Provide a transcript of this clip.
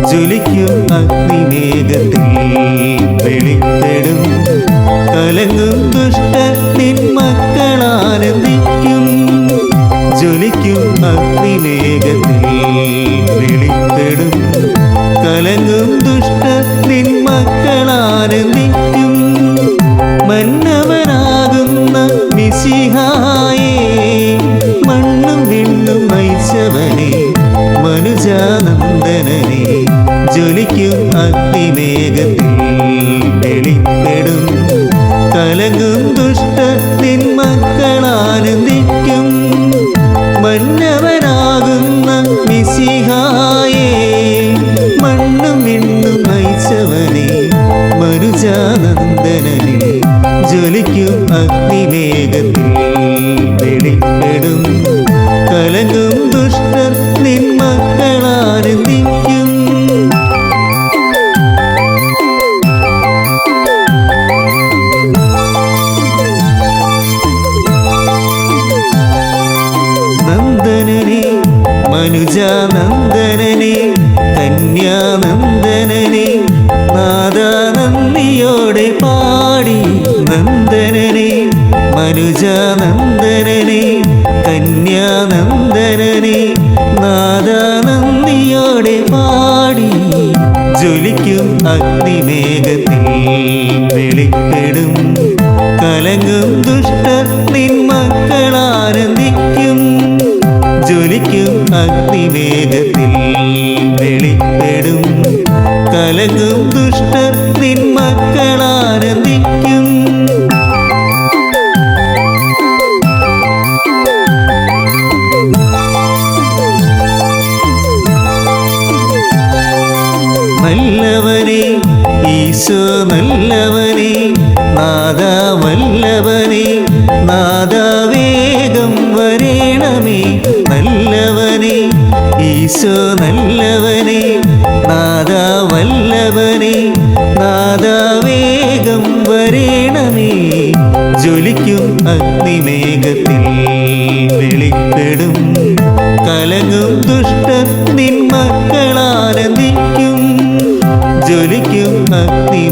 ജ്വലിക്കും അഗ്നിമേഘത്തിൽ വെളിപ്പെടും കലങ്ങും ദുഷ്ടനിൻ മക്കളാനന്ദിക്കും. ജ്വലിക്കും അഗ്നിമേഘത്തിൽ വെളിപ്പെടും കലങ്ങും ദുഷ്ടനിൻ മക്കളാനന്ദിക്കും. മന്നവനാകുന്ന മിശിഹായേ, മണ്ണും വിണ്ണും നയിച്ചവനെ മനുജാനന്ദനനെ, ജ്വലിക്കും അഗ്നിമേഘത്തിൽ വെളിപ്പെടും കലങ്ങും ദുഷ്ടനിൻ മക്കളാനന്ദിക്കും. മന്നവനാകുന്ന മിശിഹായേ, മണ്ണും വിണ്ണും നയിച്ചവനെ മനുജാനന്ദനനെ, ജ്വലിക്കും അഗ്നിമേഘത്തിൽ വെളിപ്പെടും കലങ്ങും ദുഷ്ടർ നിൻ മക്കളാനന്ദിക്കും. നന്ദനനെ മനുജാനന്ദനനെ കന്യാനന്ദനനെ നാദാനന്ദിയോടെ പാടി. നന്ദനനെ മനുജാനന്ദനനെ കന്യാനന്ദനനെ നാദാനന്ദിയോടെ പാടി. ജ്വലിക്കും അഗ്നിമേഘത്തിൽ വെളിപ്പെടും കലങ്ങും ദുഷ്ടർ നിൻ മക്കളാനന്ദിക്കും. ജ്വലിക്കും അഗ്നിമേഘത്തിൽ വെളിപ്പെടും കലങ്ങും ദുഷ്ടർ നിൻ മക്കളാനന്ദിക്കും. നല്ലവനെ ഈശോ നല്ലവനെ നാദാ വല്ലഭനെ, നാദാ വേഗം വരേണമേ. നല്ലവനെ ഈശോ നല്ലവനെ നാദാ വല്ലഭനെ, നാദാ വേഗം വരേണമേ. ജ്വലിക്കും അഗ്നിമേഘത്തിൽ വെളിപ്പെടും കലങ്ങും ദുഷ്ടർ നിൻ മക്കളാനന്ദിക്കും. ജ്വലിക്കും അഗ്നി